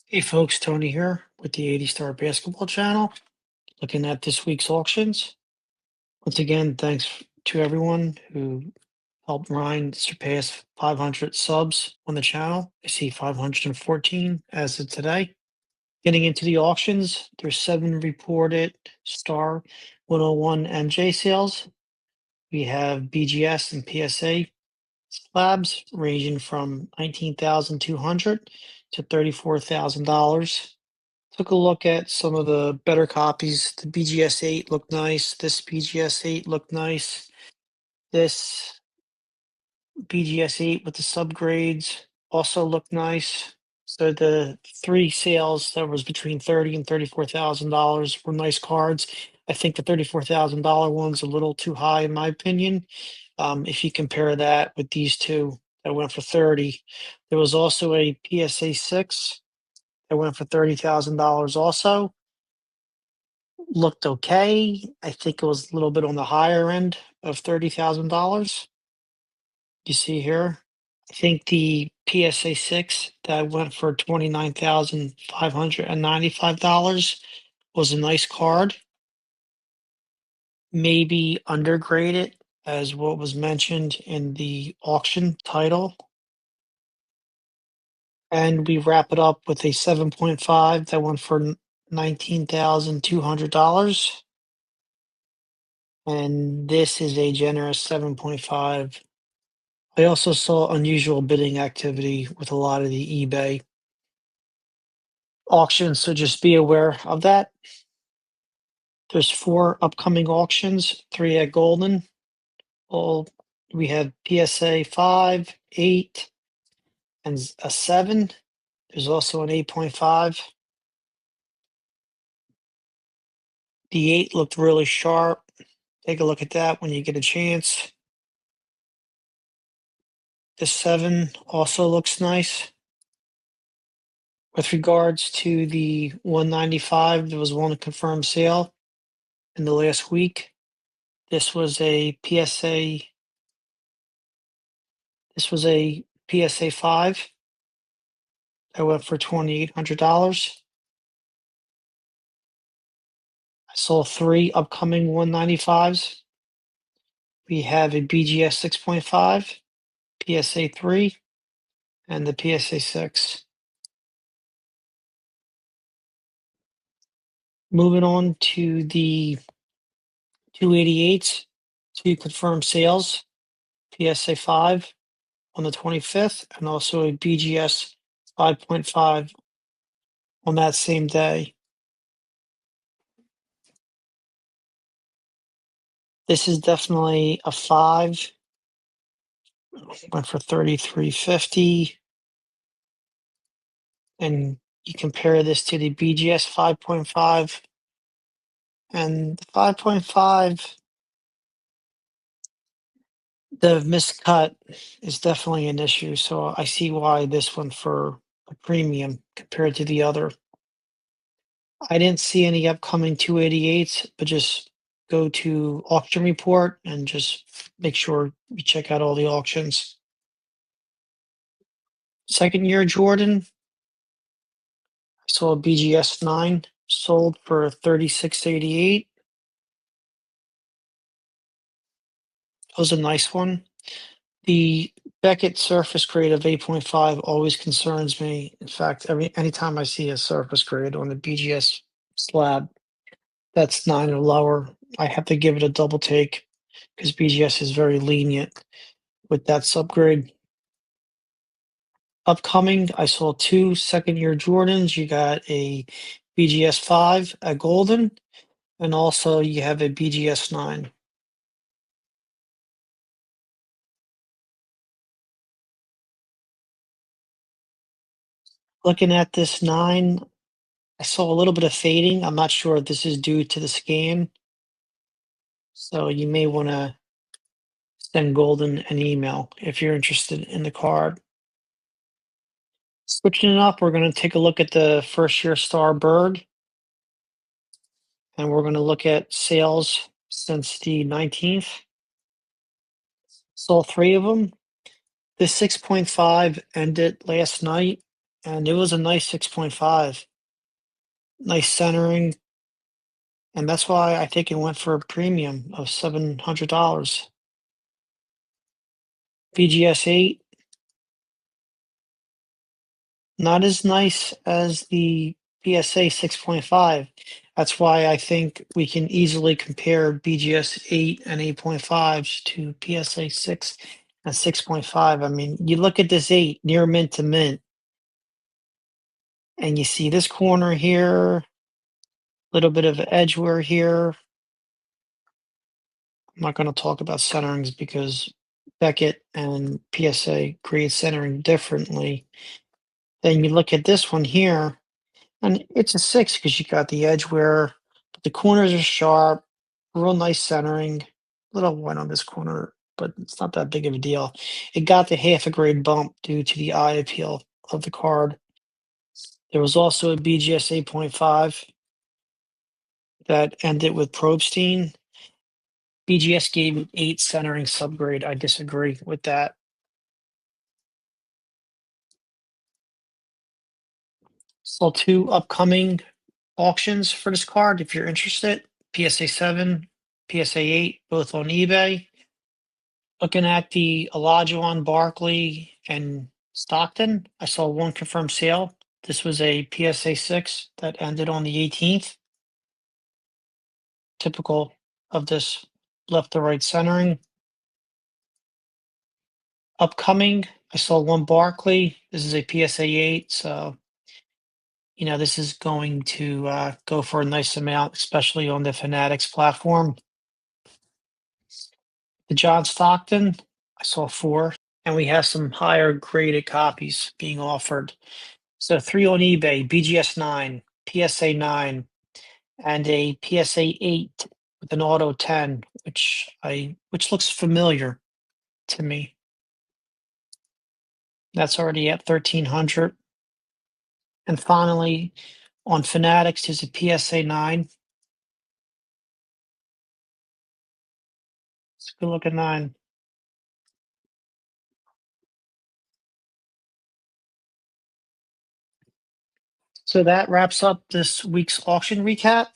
Hey folks, Tony here with the 80 Star Basketball Channel, looking at this week's auctions. Once again, thanks to everyone who helped Ryan surpass 500 subs on the channel. I see 514 as of today. Getting into the auctions, there's 7 reported Star 101 MJ sales. We have BGS and PSA slabs ranging from 19,200 to $34,000. Took a look at some of the better copies. The BGS 8 looked nice. This BGS 8 looked nice. This BGS 8 with the subgrades also looked nice. So the 3 sales that was between $30 and $34,000 were nice cards. I think the $34,000 one's a little too high in my opinion. If you compare that with these two that went for 30, there was also a PSA 6 that went for $30,000 also. Looked okay. I think it was a little bit on the higher end of $30,000. You see here, I think the PSA 6 that went for $29,595 was a nice card. Maybe undergraded as what was mentioned in the auction title. And we wrap it up with a 7.5 that went for $19,200. And this is a generous 7.5. I also saw unusual bidding activity with a lot of the eBay auctions, so just be aware of that. There's 4 upcoming auctions, 3 at Golden. All we have PSA 5, 8, and a 7. There's also an 8.5. The 8 looked really sharp. Take a look at that when you get a chance. The 7 also looks nice. With regards to the 195, there was one confirmed sale in the last week. This was a PSA. This was a PSA 5 that went for $2,800. I saw 3 upcoming 195s. We have a BGS 6.5, PSA 3, and the PSA 6. Moving on to the 288s, 2 confirmed sales, PSA 5 on the 25th, and also a BGS 5.5 on that same day. This is definitely a 5. Went for 33.50. And you compare this to the BGS 5.5, and the 5.5, the miscut is definitely an issue. So I see why this one for a premium compared to the other. I didn't see any upcoming 288s, but just go to auction report and just make sure you check out all the auctions. Second year Jordan, I saw a BGS 9 sold for $36.88. It was a nice one. The Beckett surface grade of 8.5 always concerns me. In fact, anytime I see a surface grade on the BGS slab that's 9 or lower, I have to give it a double take because BGS is very lenient with that subgrade. Upcoming, I saw 2 second-year Jordans. You got a BGS 5 at Golden, and also you have a BGS 9. Looking at this 9, I saw a little bit of fading. I'm not sure if this is due to the scan. So you may want to send Golden an email if you're interested in the card. Switching it up, we're going to take a look at the first year Star Bird. And we're going to look at sales since the 19th. Saw 3 of them. The 6.5 ended last night and it was a nice 6.5. Nice centering, and that's why I think it went for a premium of $700. BGS 8, not as nice as the PSA 6.5. That's why I think we can easily compare BGS 8 and 8.5s to PSA 6 and 6.5. I mean, you look at this 8 near mint to mint, and you see this corner here, little bit of edge wear here. I'm not going to talk about centerings because Beckett and PSA create centering differently. Then you look at this one here, and it's a 6 because you got the edge wear, but the corners are sharp, real nice centering. A little white on this corner, but it's not that big of a deal. It got the half a grade bump due to the eye appeal of the card. There was also a BGS 8.5 that ended with Probstein. BGS gave it 8 centering subgrade. I disagree with that. So 2 upcoming auctions for this card if you're interested. PSA 7, PSA 8, both on eBay. Looking at the Olajuwon, Barkley, and Stockton, I saw one confirmed sale. This was a PSA 6 that ended on the 18th. Typical of this left to right centering. Upcoming, I saw one Barkley. This is a PSA 8, so this is going to go for a nice amount, especially on the Fanatics platform. The John Stockton, I saw 4, and we have some higher graded copies being offered. So 3 on eBay, BGS 9, PSA 9, and a PSA 8 with an auto 10, which looks familiar to me. That's already at 1,300. And finally, on Fanatics, there's a PSA 9. It's a good looking 9. So that wraps up this week's auction recap.